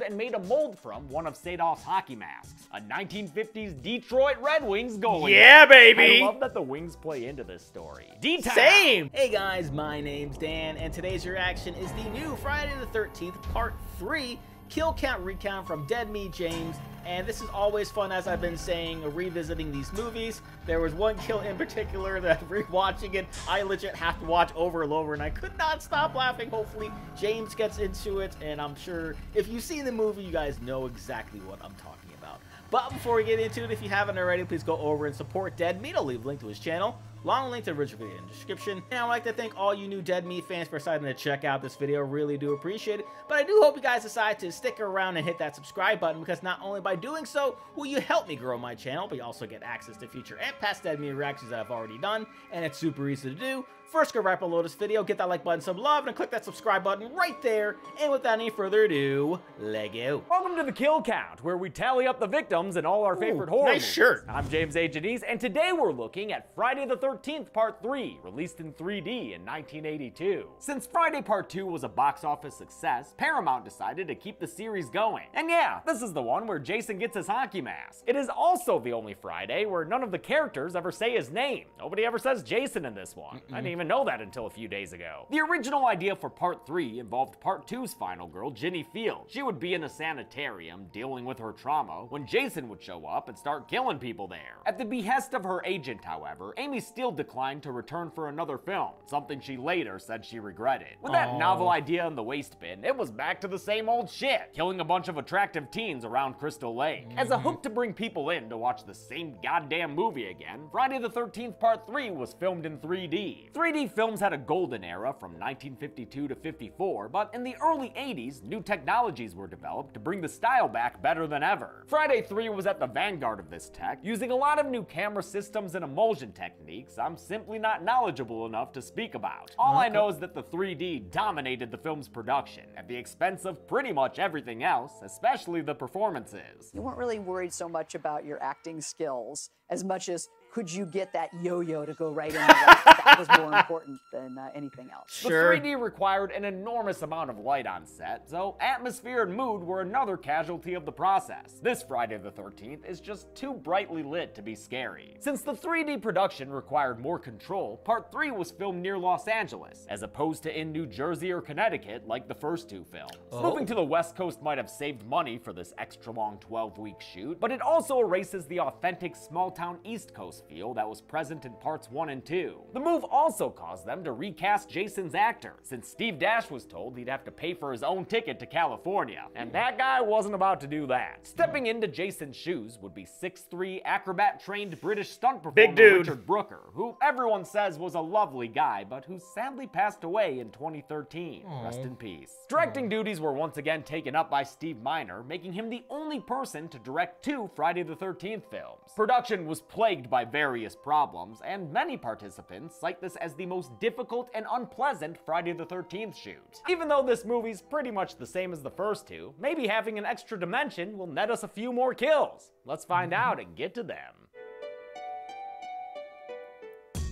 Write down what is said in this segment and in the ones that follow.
and made a mold from one of Sadov's hockey masks. A 1950s Detroit Red Wings goalie. Yeah, baby! I love that the Wings play into this story. D-Town. Same! Hey guys, my name's Dan, and today's reaction is the new Friday the 13th Part 3 Kill Count Recount from Dead Meat James. And this is always fun, as I've been saying, revisiting these movies. There was one kill in particular that rewatching it, I legit have to watch over and over, and I could not stop laughing. Hopefully, James gets into it, and I'm sure if you've seen the movie, you guys know exactly what I'm talking about. But before we get into it, if you haven't already, please go over and support Dead Meat. I'll leave a link to his channel, long link to the original video in the description. And I'd like to thank all you new Dead Meat fans for deciding to check out this video. Really do appreciate it. But I do hope you guys decide to stick around and hit that subscribe button, because not only by doing so will you help me grow my channel, but you also get access to future and past Dead Meat reactions that I've already done, and it's super easy to do. First, go right below this video, get that like button, some love, and click that subscribe button right there. And without any further ado, let go. Welcome to the Kill Count, where we tally up the victims in all our favorite horror movies. Nice shirt. I'm James H. and today we're looking at Friday the 13th Part 3, released in 3D in 1982. Since Friday Part 2 was a box office success, Paramount decided to keep the series going. And yeah, this is the one where Jason gets his hockey mask. It is also the only Friday where none of the characters ever say his name. Nobody ever says Jason in this one. I didn't even know that until a few days ago. The original idea for Part 3 involved Part 2's final girl, Ginny Field. She would be in a sanitarium dealing with her trauma when Jason would show up and start killing people there. At the behest of her agent, however, Amy Steele declined to return for another film, something she later said she regretted. With that novel idea in the waste bin, it was back to the same old shit, killing a bunch of attractive teens around Crystal Lake. As a hook to bring people in to watch the same goddamn movie again, Friday the 13th Part 3 was filmed in 3D. 3D films had a golden era from 1952 to 54, but in the early 80s, new technologies were developed to bring the style back better than ever. Friday 3 was at the vanguard of this tech, using a lot of new camera systems and emulsion techniques I'm simply not knowledgeable enough to speak about. All I know is that the 3D dominated the film's production, at the expense of pretty much everything else, especially the performances. You weren't really worried so much about your acting skills as much as could you get that yo-yo to go right in the right? That was more important than anything else. Sure. The 3D required an enormous amount of light on set, so atmosphere and mood were another casualty of the process. This Friday the 13th is just too brightly lit to be scary. Since the 3D production required more control, Part 3 was filmed near Los Angeles, as opposed to in New Jersey or Connecticut like the first two films. Moving to the West Coast might have saved money for this extra long 12-week shoot, but it also erases the authentic small-town East Coast feel that was present in Parts 1 and 2. The move also caused them to recast Jason's actor, since Steve Dash was told he'd have to pay for his own ticket to California, and that guy wasn't about to do that. Stepping into Jason's shoes would be 6'3" acrobat-trained British stunt performer Richard Brooker, who everyone says was a lovely guy, but who sadly passed away in 2013. Rest in peace. Directing duties were once again taken up by Steve Miner, making him the only person to direct 2 Friday the 13th films. Production was plagued by various problems, and many participants cite this as the most difficult and unpleasant Friday the 13th shoot. Even though this movie's pretty much the same as the first two, maybe having an extra dimension will net us a few more kills. Let's find out and get to them.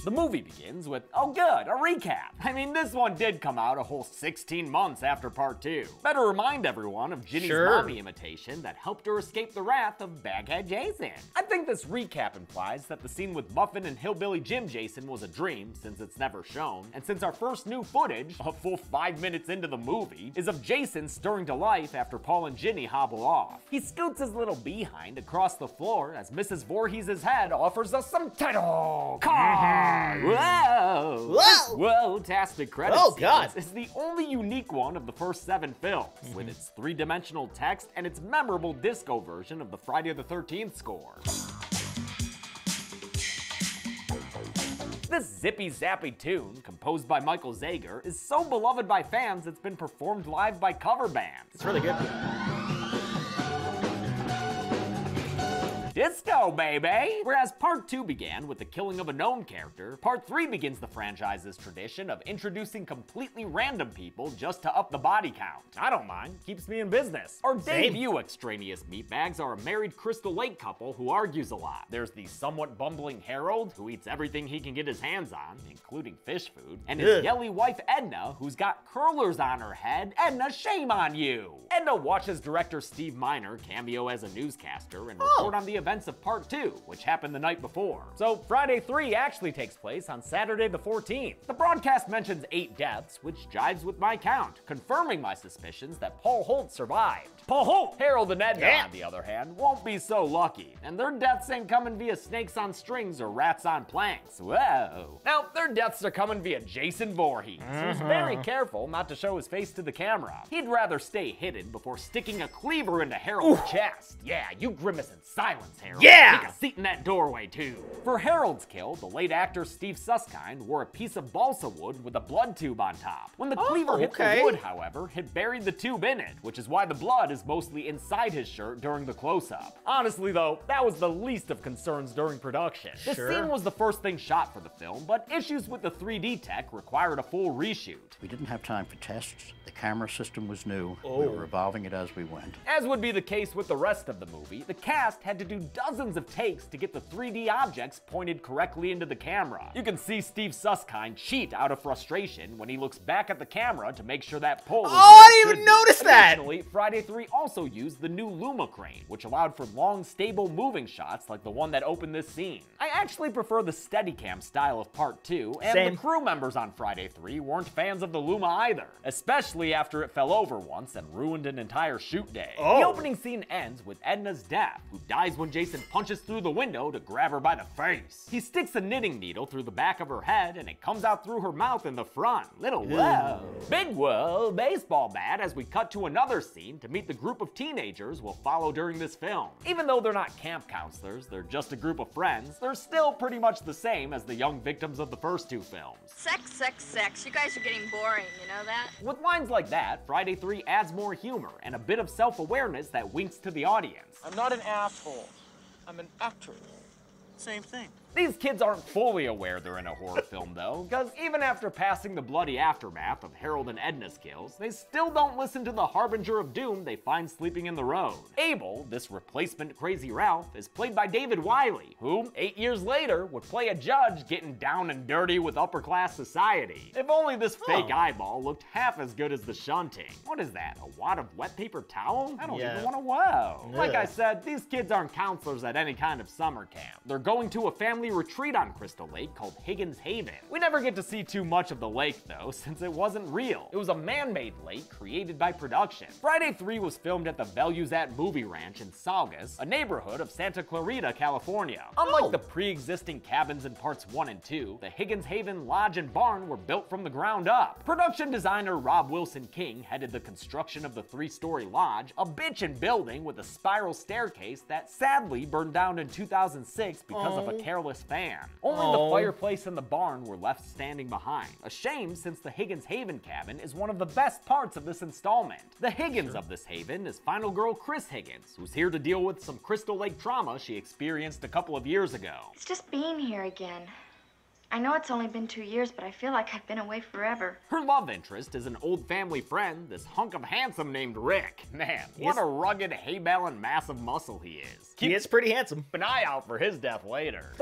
The movie begins with, oh good, a recap. I mean, this one did come out a whole 16 months after Part 2. Better remind everyone of Ginny's mommy imitation that helped her escape the wrath of Baghead Jason. I think this recap implies that the scene with Muffin and Hillbilly Jim Jason was a dream, since it's never shown, and since our first new footage, a full 5 minutes into the movie, is of Jason stirring to life after Paul and Ginny hobble off. He scoots his little behind across the floor as Mrs. Voorhees' head offers us some title cards. Whoa! Whoa! Whoa-tastic credit sequence is the only unique one of the first 7 films, with its 3-dimensional text and its memorable disco version of the Friday the 13th score. This zippy-zappy tune, composed by Michael Zager, is so beloved by fans it's been performed live by cover bands. It's really good. Disco, baby! Whereas Part 2 began with the killing of a known character, Part 3 begins the franchise's tradition of introducing completely random people just to up the body count. I don't mind, keeps me in business. Our debut extraneous meatbags are a married Crystal Lake couple who argues a lot. There's the somewhat bumbling Harold, who eats everything he can get his hands on, including fish food, and his yelly wife Edna, who's got curlers on her head. Edna, shame on you! Edna watches director Steve Miner cameo as a newscaster and report on the events of Part 2, which happened the night before. So Friday 3 actually takes place on Saturday the 14th. The broadcast mentions 8 deaths, which jives with my count, confirming my suspicions that Paul Holt survived. Paul Holt! Harold and Edna, on the other hand, won't be so lucky, and their deaths ain't coming via snakes on strings or rats on planks. Whoa. Now, their deaths are coming via Jason Voorhees, who's very careful not to show his face to the camera. He'd rather stay hidden before sticking a cleaver into Harold's chest. Yeah, you grimace in silence, Harold. Yeah! Take a seat in that doorway, too. For Harold's kill, the late actor Steve Susskind wore a piece of balsa wood with a blood tube on top. When the cleaver hit the wood, however, it buried the tube in it, which is why the blood is mostly inside his shirt during the close-up. Honestly, though, that was the least of concerns during production. This scene was the first thing shot for the film, but issues with the 3D tech required a full reshoot. We didn't have time for tests. The camera system was new. We were evolving it as we went. As would be the case with the rest of the movie, the cast had to do dozens of takes to get the 3D objects pointed correctly into the camera. You can see Steve Susskind cheat out of frustration when he looks back at the camera to make sure that pole is where I it didn't should even be. notice that! Additionally, Friday 3 also used the new Luma crane, which allowed for long, stable moving shots like the one that opened this scene. I actually prefer the Steadicam style of Part 2, and the crew members on Friday 3 weren't fans of the Luma either, especially after it fell over once and ruined an entire shoot day. The opening scene ends with Edna's death, who dies when Jason punches through the window to grab her by the face. He sticks a knitting needle through the back of her head, and it comes out through her mouth in the front. Little whoa. Big whoa, baseball bat, as we cut to another scene to meet the group of teenagers we'll follow during this film. Even though they're not camp counselors, they're just a group of friends, they're still pretty much the same as the young victims of the first 2 films. Sex, sex, sex. You guys are getting boring, you know that? With lines like that, Friday 3 adds more humor and a bit of self-awareness that winks to the audience. I'm not an asshole. I'm an actor. Same thing. These kids aren't fully aware they're in a horror film, though, because even after passing the bloody aftermath of Harold and Edna's kills, they still don't listen to the harbinger of doom they find sleeping in the road. Abel, this replacement Crazy Ralph, is played by David Wiley, who, 8 years later, would play a judge getting down and dirty with upper-class society. If only this fake eyeball looked half as good as the shunting. What is that, a wad of wet paper towel? I don't even want to wow. Like I said, these kids aren't counselors at any kind of summer camp. They're going to a family retreat on Crystal Lake called Higgins Haven. We never get to see too much of the lake, though, since it wasn't real. It was a man-made lake created by production. Friday 3 was filmed at the Veluzat Movie Ranch in Saugus, a neighborhood of Santa Clarita, California. Unlike the pre-existing cabins in parts 1 and 2, the Higgins Haven Lodge and barn were built from the ground up. Production designer Rob Wilson King headed the construction of the 3-story lodge, a bitchin' building with a spiral staircase that sadly burned down in 2006 because of a careless fan. Only the fireplace and the barn were left standing behind. A shame, since the Higgins Haven cabin is one of the best parts of this installment. The Higgins of this haven is final girl Chris Higgins, who's here to deal with some Crystal Lake trauma she experienced a couple of years ago. It's just being here again. I know it's only been 2 years, but I feel like I've been away forever. Her love interest is an old family friend, this hunk of handsome named Rick. Man, what a rugged, hay-baling mass of muscle he is. He is pretty handsome. Keep an eye out for his death later.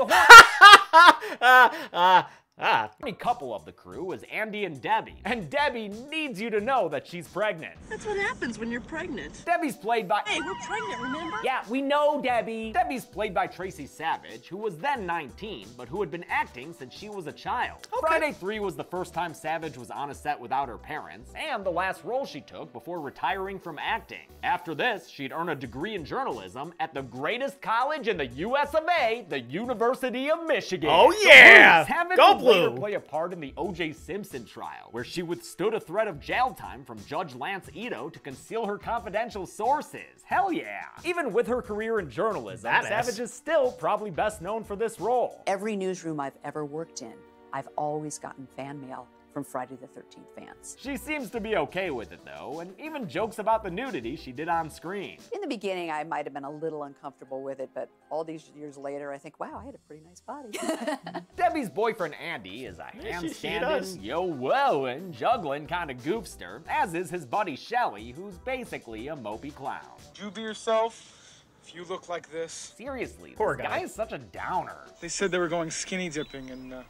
The couple of the crew is Andy and Debbie, and Debbie needs you to know that she's pregnant. That's what happens when you're pregnant. Debbie's played by— Hey, we're pregnant, remember? Yeah, we know, Debbie. Debbie's played by Tracy Savage, who was then 19, but who had been acting since she was a child. Friday 3 was the first time Savage was on a set without her parents, and the last role she took before retiring from acting. After this, she'd earn a degree in journalism at the greatest college in the US of A, the University of Michigan. Oh yeah! Savage Go would later Blue! play a part in the O.J. Simpson trial, where she withstood a threat of jail time from Judge Lance Ito to conceal her confidential sources. Hell yeah! Even with her career in journalism, Savage is still probably best known for this role. Every newsroom I've ever worked in, I've always gotten fan mail from Friday the 13th fans. She seems to be okay with it though, and even jokes about the nudity she did on screen. In the beginning, I might have been a little uncomfortable with it, but all these years later, I think, wow, I had a pretty nice body. Debbie's boyfriend Andy is a handstanding, yo-woing, juggling kind of goofster, as is his buddy Shelly, who's basically a mopey clown. You be yourself if you look like this. Seriously, Poor this guy. guy is such a downer. They said they were going skinny dipping, and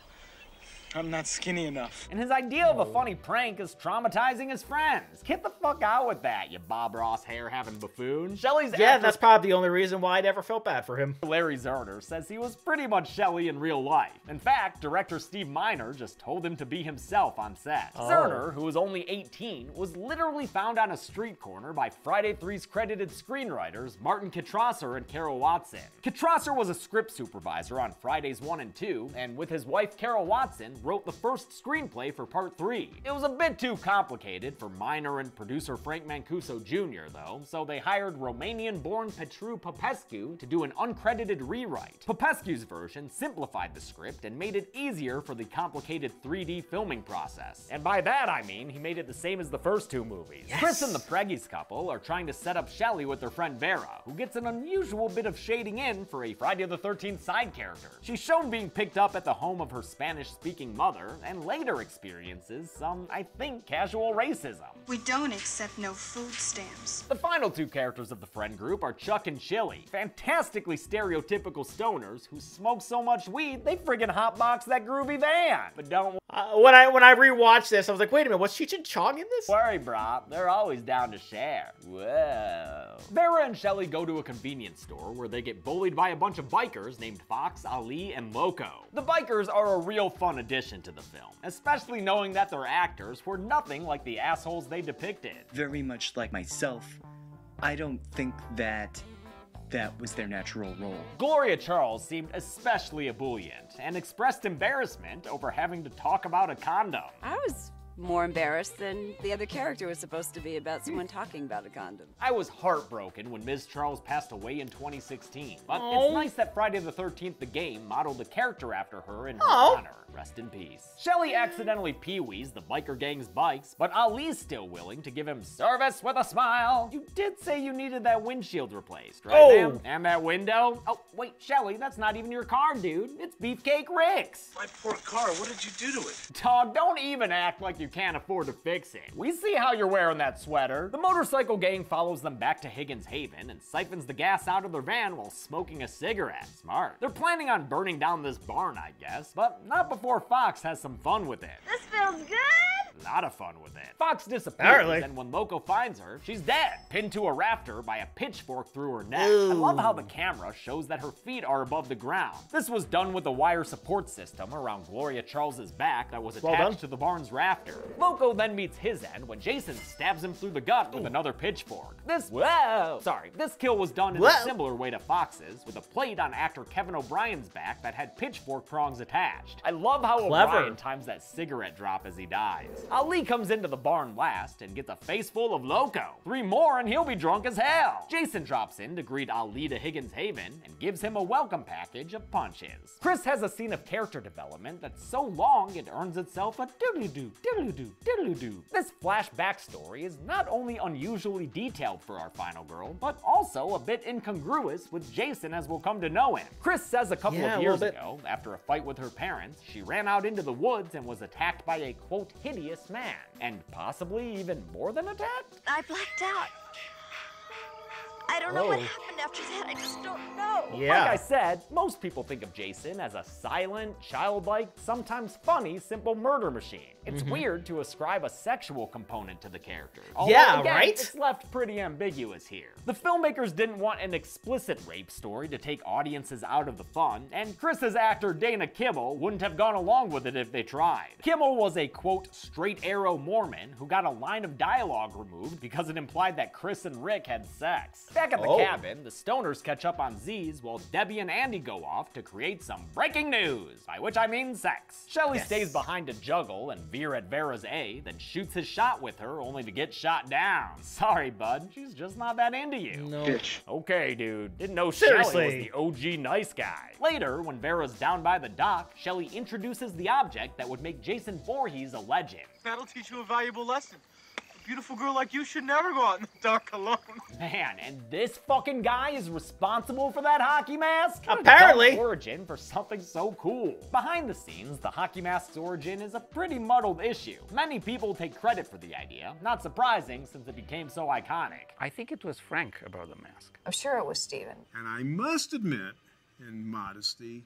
I'm not skinny enough. And his idea of a funny prank is traumatizing his friends. Get the fuck out with that, you Bob Ross hair-having buffoon. Shelly's Yeah, that's probably the only reason why I never felt bad for him. Larry Zerner says he was pretty much Shelly in real life. In fact, director Steve Miner just told him to be himself on set. Zerner, who was only 18, was literally found on a street corner by Friday 3's credited screenwriters Martin Kitrosser and Carol Watson. Kitrosser was a script supervisor on Fridays 1 and 2, and with his wife Carol Watson, wrote the first screenplay for Part 3. It was a bit too complicated for Miner and producer Frank Mancuso Jr. though, so they hired Romanian-born Petru Popescu to do an uncredited rewrite. Popescu's version simplified the script and made it easier for the complicated 3D filming process. And by that I mean he made it the same as the first two movies. Yes. Chris and the Preggy's couple are trying to set up Shelly with their friend Vera, who gets an unusual bit of shading in for a Friday the 13th side character. She's shown being picked up at the home of her Spanish-speaking mother, and later experiences some, I think, casual racism. We don't accept no food stamps. The final two characters of the friend group are Chuck and Chili, fantastically stereotypical stoners who smoke so much weed they friggin' hotbox that groovy van. But don't When I rewatched this, I was like, wait a minute, was Cheech and Chong in this? worry, brah, they're always down to share. Whoa. Vera and Shelly go to a convenience store where they get bullied by a bunch of bikers named Fox, Ali, and Loco. The bikers are a real fun addition to the film, especially knowing that their actors were nothing like the assholes they depicted. Very much like myself, I don't think that was their natural role. Gloria Charles seemed especially ebullient and expressed embarrassment over having to talk about a condom. I was more embarrassed than the other character was supposed to be about someone talking about a condom. I was heartbroken when Ms. Charles passed away in 2016, but it's nice that Friday the 13th the game modeled a character after her in her honor. Rest in peace. Shelly accidentally pee-wees the biker gang's bikes, but Ali's still willing to give him service with a smile. You did say you needed that windshield replaced, right, ma'am? And that window? Oh, wait, Shelly, that's not even your car, dude. It's Beefcake Rick's. My poor car, what did you do to it? Dog, don't even act like you can't afford to fix it. We see how you're wearing that sweater. The motorcycle gang follows them back to Higgins Haven and siphons the gas out of their van while smoking a cigarette. Smart. They're planning on burning down this barn, I guess, but not before Fox has some fun with it. This feels good. A lot of fun with it. Fox disappears, and when Loco finds her, she's dead, pinned to a rafter by a pitchfork through her neck. I love how the camera shows that her feet are above the ground. This was done with a wire support system around Gloria Charles's back that was attached to the barn's rafter. Loco then meets his end when Jason stabs him through the gut with another pitchfork. This kill was done in a similar way to Fox's, with a plate on actor Kevin O'Brien's back that had pitchfork prongs attached. I love how O'Brien times that cigarette drop as he dies. Ali comes into the barn last and gets a face full of Loco. 3 more and he'll be drunk as hell. Jason drops in to greet Ali to Higgins Haven and gives him a welcome package of punches. Chris has a scene of character development that's so long it earns itself a doodly-doo, doodly-doo, doodly-doo. This flashback story is not only unusually detailed for our final girl, but also a bit incongruous with Jason as we'll come to know him. Chris says a couple of years ago, after a fight with her parents, she ran out into the woods and was attacked by a, quote, hideous man, and possibly even more than attacked? I blacked out. I don't know what happened after that. I just don't know. Like I said, most people think of Jason as a silent, childlike, sometimes funny, simple murder machine. It's weird to ascribe a sexual component to the character. Although, again, it's left pretty ambiguous here. The filmmakers didn't want an explicit rape story to take audiences out of the fun, and Chris's actor Dana Kimmel wouldn't have gone along with it if they tried. Kimmel was a, quote, straight arrow Mormon who got a line of dialogue removed because it implied that Chris and Rick had sex. Back at the cabin, the stoners catch up on Z's while Debbie and Andy go off to create some breaking news, by which I mean sex. Shelly stays behind to juggle and veer at Vera's A, then shoots his shot with her only to get shot down. Sorry, bud, she's just not that into you. No. Bitch. Okay, dude, didn't know Seriously. Shelly was the OG nice guy. Later, when Vera's down by the dock, Shelly introduces the object that would make Jason Voorhees a legend. That'll teach you a valuable lesson. A beautiful girl like you should never go out in the dark alone. Man, and this fucking guy is responsible for that hockey mask? What a Apparently. dumb origin for something so cool. Behind the scenes, the hockey mask's origin is a pretty muddled issue. Many people take credit for the idea, not surprising since it became so iconic. I think it was Frank about the mask. I'm sure it was Steven. And I must admit, in modesty,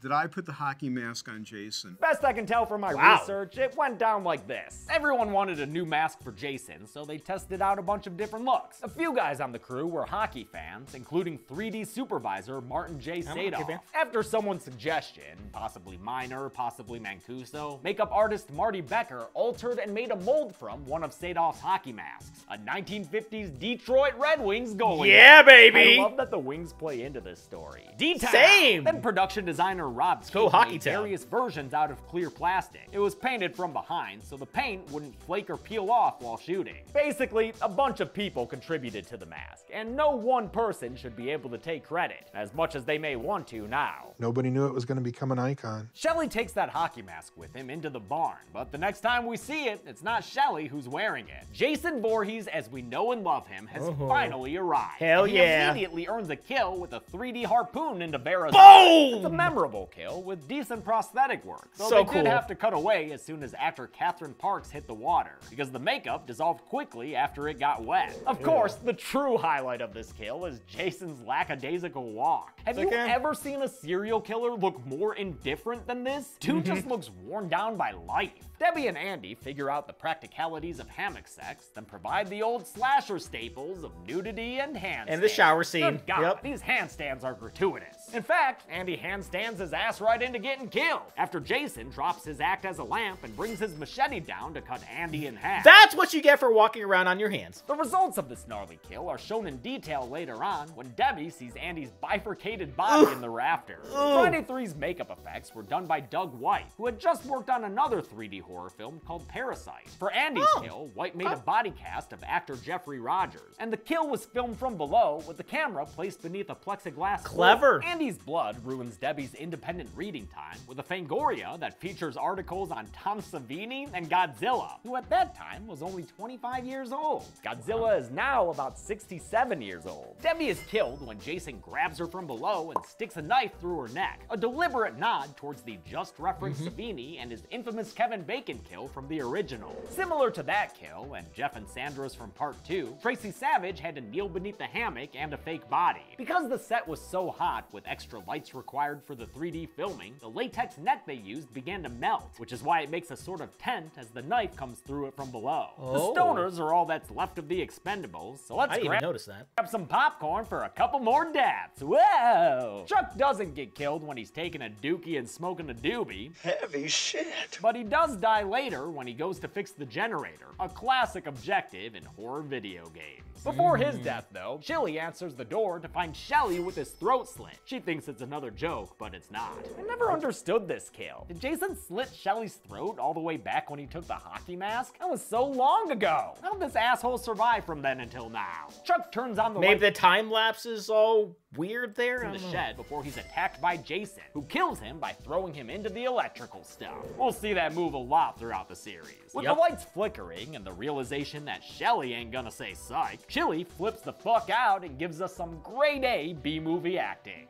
that I put the hockey mask on Jason. Best I can tell from my research, it went down like this. Everyone wanted a new mask for Jason, so they tested out a bunch of different looks. A few guys on the crew were hockey fans, including 3D supervisor Martin J. Sadoff. After someone's suggestion, possibly Miner, possibly Mancuso, makeup artist Marty Becker altered and made a mold from one of Sadoff's hockey masks, a 1950s Detroit Red Wings goalie. Yeah, baby! I love that the Wings play into this story. D-Town! Same! Then production designer Rob Go King Hockey made Town. various versions out of clear plastic. It was painted from behind, so the paint wouldn't flake or peel off while shooting. Basically, a bunch of people contributed to the mask, and no one person should be able to take credit, as much as they may want to now. Nobody knew it was going to become an icon. Shelly takes that hockey mask with him into the barn, but the next time we see it, it's not Shelly who's wearing it. Jason Voorhees, as we know and love him, has finally arrived. Hell and he yeah. immediately earns a kill with a 3D harpoon into Vera's Boom! It's a memorable kill with decent prosthetic work, though So they cool. did have to cut away as soon as actor Catherine Parks hit the water, because the makeup dissolved quickly after it got wet. Of course, the true highlight of this kill is Jason's lackadaisical walk. Have you ever seen a serial killer look more indifferent than this? Dude just looks worn down by life. Debbie and Andy figure out the practicalities of hammock sex, then provide the old slasher staples of nudity and handstands. And the shower scene. Good God, these handstands are gratuitous. In fact, Andy handstands his ass right into getting killed, after Jason drops his act as a lamp and brings his machete down to cut Andy in half. That's what you get for walking around on your hands. The results of this gnarly kill are shown in detail later on when Debbie sees Andy's bifurcated body in the rafters. Friday 3's makeup effects were done by Doug White, who had just worked on another 3D horror film called Parasite. For Andy's kill, White made a body cast of actor Jeffrey Rogers, and the kill was filmed from below with the camera placed beneath a plexiglass Clever. floor. Andy's blood ruins Debbie's independent reading time with a Fangoria that features articles on Tom Savini and Godzilla, who at that time was only 25 years old. Godzilla is now about 67 years old. Debbie is killed when Jason grabs her from below and sticks a knife through her neck, a deliberate nod towards the just referenced Savini and his infamous Kevin Bacon kill from the original. Similar to that kill and Jeff and Sandra's from part 2, Tracy Savage had to kneel beneath the hammock and a fake body. Because the set was so hot with extra lights required for the 3D filming, the latex net they used began to melt, which is why it makes a sort of tent as the knife comes through it from below. The stoners are all that's left of the Expendables, so let's I didn't even notice that. grab some popcorn for a couple more deaths. Whoa! Chuck doesn't get killed when he's taking a dookie and smoking a doobie. Heavy shit. But he does die later when he goes to fix the generator, a classic objective in horror video games. Before his death, though, Chili answers the door to find Shelly with his throat slit. She thinks it's another joke, but it's not. I never understood this kill. Did Jason slit Shelly's throat all the way back when he took the hockey mask? That was so long ago. How'd this asshole survive from then until now? Chuck turns on the light. Maybe the time lapse is all weird there? In the shed before he's attacked by Jason, who kills him by throwing him into the electrical stuff. We'll see that move a lot throughout the series. With the lights flickering and the realization that Shelly ain't gonna say psych, Chili flips the fuck out and gives us some grade A B-movie acting.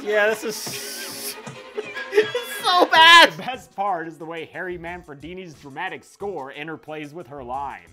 Yeah, this is so bad. The best part is the way Harry Manfredini's dramatic score interplays with her lines.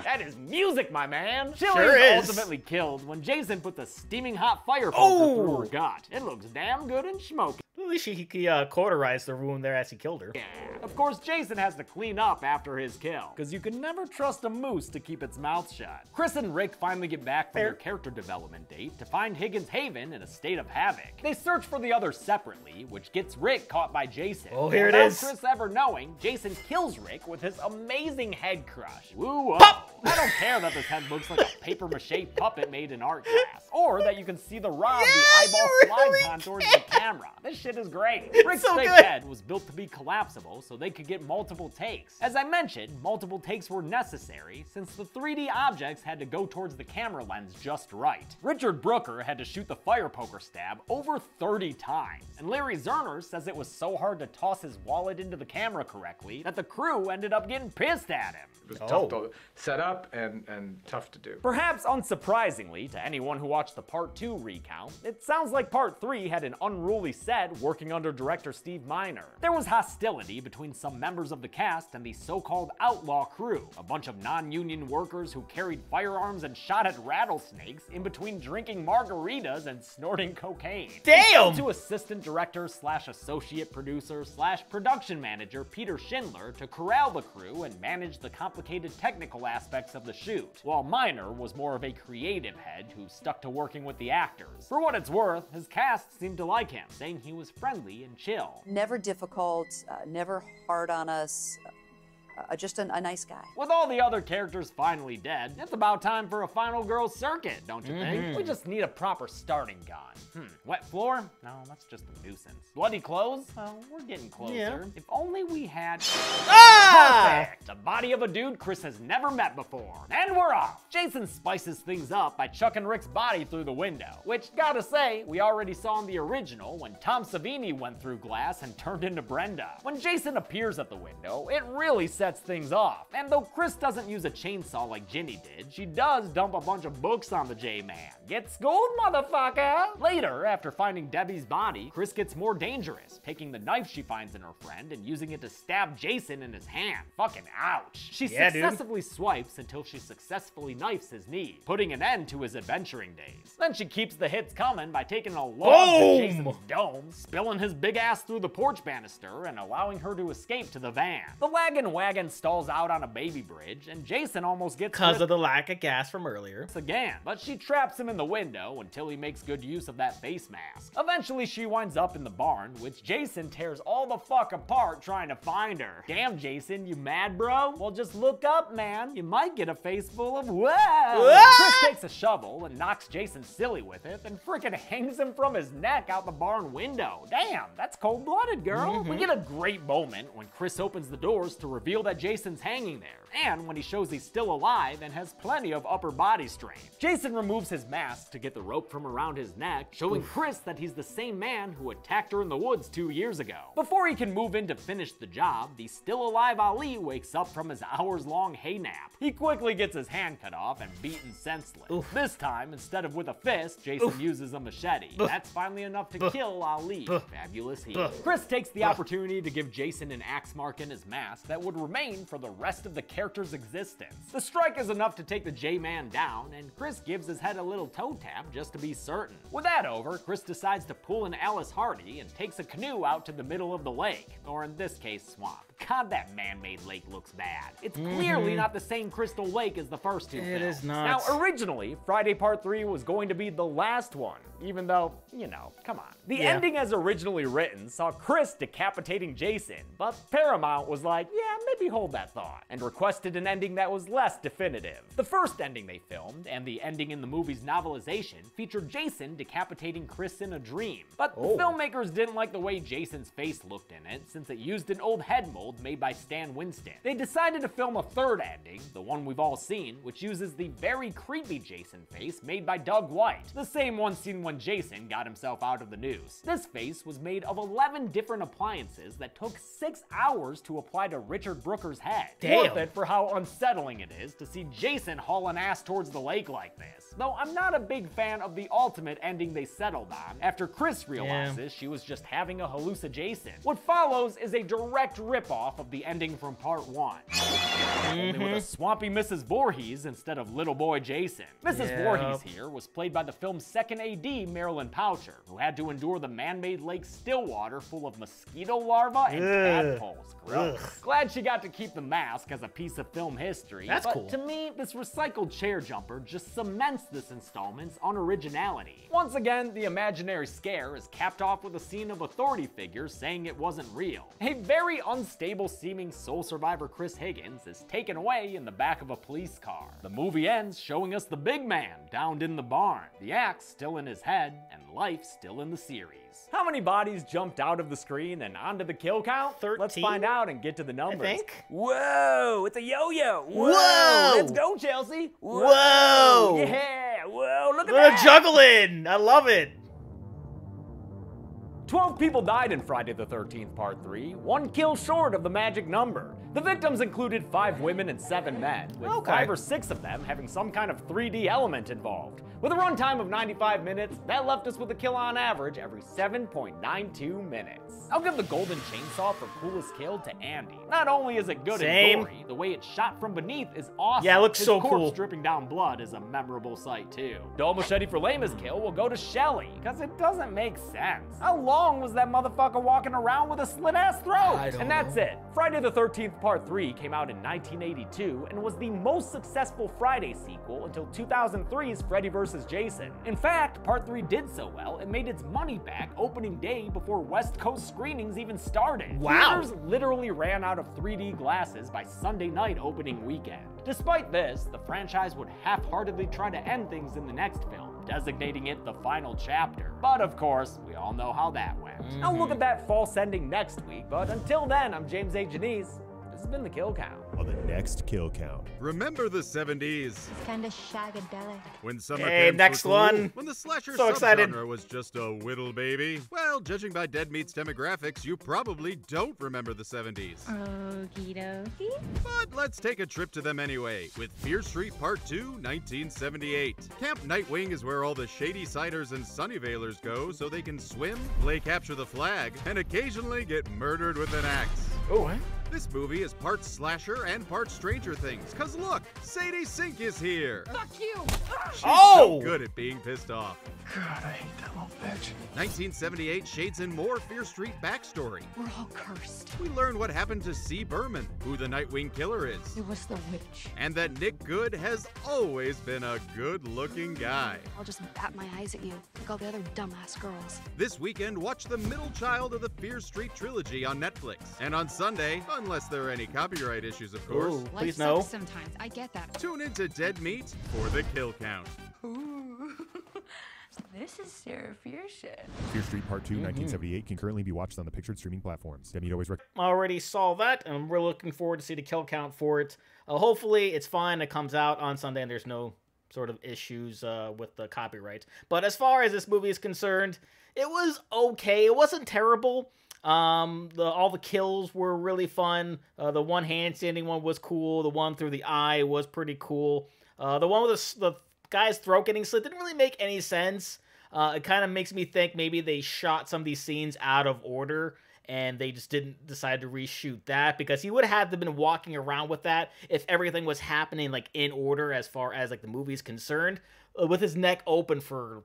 That is music, my man! Chili is ultimately killed when Jason puts a steaming hot fire poker through her gut. It looks damn good and smoky. At least he cauterized the wound there as he killed her. Yeah. Of course, Jason has to clean up after his kill, because you can never trust a moose to keep its mouth shut. Chris and Rick finally get back from their character development date to find Higgins Haven in a state of havoc. They search for the others separately, which gets Rick caught by Jason. Oh, here it Without is. Chris ever knowing, Jason kills Rick with his amazing head crush. Woo! I don't care that this head looks like a paper-mache puppet made in art class, or that you can see the rod the eyeball slides on towards the camera. This shit is great. Rick's fake head was built to be collapsible so they could get multiple takes. As I mentioned, multiple takes were necessary since the 3D objects had to go towards the camera lens just right. Richard Brooker had to shoot the fire poker stab over 30 times, and Larry Zerner says it was so hard to toss his wallet into the camera correctly that the crew ended up getting pissed at him. It was tough to set up and tough to do. Perhaps unsurprisingly to anyone who watched the Part 2 recount, it sounds like Part 3 had an unruly set working under director Steve Miner. There was hostility between some members of the cast and the so-called outlaw crew, a bunch of non-union workers who carried firearms and shot at rattlesnakes in between drinking margaritas and snorting cocaine. Damn! To assistant director slash associate producer slash production manager Peter Schindler to corral the crew and manage the complicated technical aspects of the shoot, while Miner was more of a creative head who stuck to working with the actors. For what it's worth, his cast seemed to like him, saying he was friendly and chill. Never difficult, never hard on us. Just a nice guy. With all the other characters finally dead, it's about time for a final girls circuit, don't you think? We just need a proper starting gun. Wet floor? No, that's just a nuisance. Bloody clothes? Well, we're getting closer. Yeah. If only we had... Perfect! The body of a dude Chris has never met before. And we're off! Jason spices things up by chucking Rick's body through the window, which, gotta say, we already saw in the original when Tom Savini went through glass and turned into Brenda. When Jason appears at the window, it really sets things off. And though Chris doesn't use a chainsaw like Ginny did, she does dump a bunch of books on the J-Man. Get schooled, motherfucker! Later, after finding Debbie's body, Chris gets more dangerous, taking the knife she finds in her friend and using it to stab Jason in his hand. Fucking ouch. She successively swipes until she successfully knifes his knee, putting an end to his adventuring days. Then she keeps the hits coming by taking a log to Jason's dome, spilling his big ass through the porch banister, and allowing her to escape to the van. The wagon stalls out on a baby bridge, and Jason almost gets because of the lack of gas from earlier. Again, but she traps him in the window until he makes good use of that face mask. Eventually, she winds up in the barn, which Jason tears all the fuck apart trying to find her. Damn, Jason, you mad, bro? Well, just look up, man. You might get a face full of Chris takes a shovel and knocks Jason silly with it, and frickin' hangs him from his neck out the barn window. Damn, that's cold-blooded, girl. We get a great moment when Chris opens the doors to reveal that Jason's hanging there, and when he shows he's still alive and has plenty of upper body strength. Jason removes his mask to get the rope from around his neck, showing Chris that he's the same man who attacked her in the woods 2 years ago. Before he can move in to finish the job, the still alive Ali wakes up from his hours-long hay nap. He quickly gets his hand cut off and beaten senseless. This time, instead of with a fist, Jason uses a machete. That's finally enough to kill Ali. Fabulous heat. Chris takes the opportunity to give Jason an axe mark in his mask that would remain for the rest of the character's existence. The strike is enough to take the J-Man down, and Chris gives his head a little toe tap just to be certain. With that over, Chris decides to pull an Alice Hardy and takes a canoe out to the middle of the lake, or in this case, swamp. God, that man-made lake looks bad. It's clearly not the same Crystal Lake as the first two films. It is not. Now, originally, Friday Part 3 was going to be the last one, even though, you know, come on. The ending as originally written saw Chris decapitating Jason, but Paramount was like, yeah, maybe hold that thought, and requested an ending that was less definitive. The first ending they filmed, and the ending in the movie's novelization, featured Jason decapitating Chris in a dream. But the filmmakers didn't like the way Jason's face looked in it, since it used an old head mold made by Stan Winston. They decided to film a third ending, the one we've all seen, which uses the very creepy Jason face made by Doug White, the same one seen when Jason got himself out of the news. This face was made of 11 different appliances that took 6 hours to apply to Richard Brooker's head. Damn. Worth it for how unsettling it is to see Jason hauling ass towards the lake like this. Though I'm not a big fan of the ultimate ending they settled on, after Chris realizes she was just having a hallucination. What follows is a direct ripoff of the ending from Part 1. Only with a was Swampy Mrs. Voorhees instead of Little Boy Jason. Mrs. Voorhees here was played by the film's second AD, Marilyn Poucher, who had to endure the man-made Lake Stillwater full of mosquito larvae and tadpoles. Gross. Glad she got to keep the mask as a piece of film history. That's but cool. To me, this recycled chair jumper just cements this installment's unoriginality. Once again, the imaginary scare is capped off with a scene of authority figures saying it wasn't real. A very unstable seeming sole survivor Chris Higgins is taken away in the back of a police car. The movie ends showing us the big man downed in the barn, the axe still in his head, and life still in the series. How many bodies jumped out of the screen and onto the kill count? 13? Let's find out and get to the numbers. I think. Whoa, it's a yo-yo. Whoa! Let's go, Chelsea. Whoa! Yeah, whoa, look at They're that. juggling! I love it. 12 people died in Friday the 13th Part 3, one kill short of the magic number. The victims included 5 women and 7 men, with 5 or 6 of them having some kind of 3D element involved. With a runtime of 95 minutes, that left us with a kill on average every 7.92 minutes. I'll give the golden chainsaw for coolest kill to Andy. Not only is it good and gory, the way it's shot from beneath is awesome. Yeah, it looks His so corpse cool. dripping down blood is a memorable sight too. Dull machete for lamest kill will go to Shelly, because it doesn't make sense. How long was that motherfucker walking around with a slit-ass throat? And that's it. Friday the 13th Part 3 came out in 1982 and was the most successful Friday sequel until 2003's Freddy vs. Jason. In fact, Part 3 did so well, it made its money back opening day before West Coast screenings even started. Wow. Theaters literally ran out of 3D glasses by Sunday night opening weekend. Despite this, the franchise would half-heartedly try to end things in the next film, designating it the final chapter. But of course, we all know how that went. I'll look at that false ending next week, but until then, I'm James A. Janice. This has been the Kill Count. On the next Kill Count. Remember the 70s? It's kind of shagadelic. When summer Hey, camps next were cool, one. when the slasher So excited. subgenre was just a whittle baby. Well, judging by Dead Meat's demographics, you probably don't remember the 70s. Okie dokie. But let's take a trip to them anyway, with Fear Street Part 2, 1978. Camp Nightwing is where all the shady siders and Sunnyvalers go so they can swim, play capture the flag, and occasionally get murdered with an axe. Oh, what? This movie is part slasher and part Stranger Things, cause look, Sadie Sink is here. Fuck you. She's so good at being pissed off. God, I hate that little bitch. 1978 shades in more Fear Street backstory. We're all cursed. We learn what happened to C. Berman, who the Nightwing killer is, It was the witch. and that Nick Good has always been a good-looking guy. I'll just bat my eyes at you, like all the other dumbass girls. This weekend, watch the middle child of the Fear Street trilogy on Netflix. And on Sunday, unless there are any copyright issues, of course, Ooh, please no. Sometimes I get that. tune into Dead Meat for the Kill Count. Ooh. This is Sarah Fear shit. Fear Street Part 2, 1978 can currently be watched on the pictured streaming platforms. Dead Meat always Already saw that, and we're looking forward to see the kill count for it. Hopefully, it's fine. It comes out on Sunday, and there's no sort of issues with the copyright. But as far as this movie is concerned, it was okay. It wasn't terrible. All the kills were really fun. The one handstanding one was cool. The one through the eye was pretty cool. The one with the guy's throat getting slit didn't really make any sense. It kind of makes me think maybe they shot some of these scenes out of order and they just didn't decide to reshoot that, because he would have been walking around with that if everything was happening like in order as far as like the movie's concerned, with his neck open for a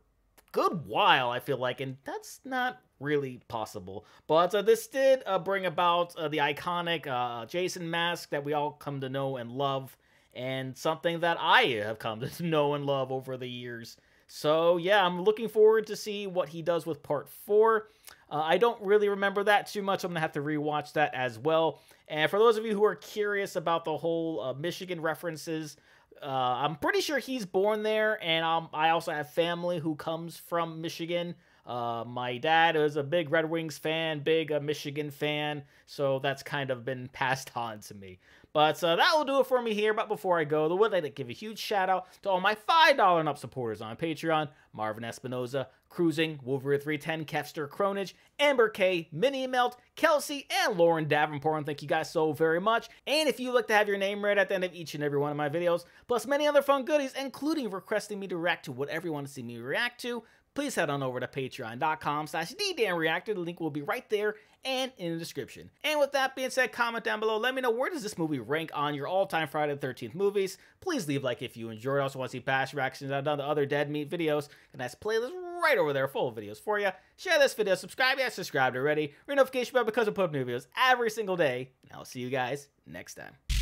good while, I feel like, and that's not really possible. But this did bring about the iconic Jason mask that we all come to know and love, and something that I have come to know and love over the years. So yeah, I'm looking forward to see what he does with Part 4. I don't really remember that too much. I'm going to have to rewatch that as well. And for those of you who are curious about the whole Michigan references, I'm pretty sure he's born there, and I also have family who comes from Michigan. My dad is a big Red Wings fan, big Michigan fan, so that's kind of been passed on to me. But that will do it for me here. But before I go, I would like to give a huge shout out to all my $5 and up supporters on Patreon: Marvin Espinoza, Cruising, Wolverine 310, Kefster, Cronage, Amber K, Minnie Melt, Kelsey, and Lauren Davenport. And thank you guys so very much. And if you'd like to have your name read at the end of each and every one of my videos, plus many other fun goodies, including requesting me to react to whatever you want to see me react to, please head on over to patreon.com/DDanReactor. The link will be right there and in the description. And with that being said, comment down below. Let me know, where does this movie rank on your all-time Friday the 13th movies? Please leave a like if you enjoyed. Also want to see past reactions I've done to other Dead Meat videos. And that's playlist right over there full of videos for you. Share this video, subscribe if you subscribed already. Ring notification bell because I put up new videos every single day. And I'll see you guys next time.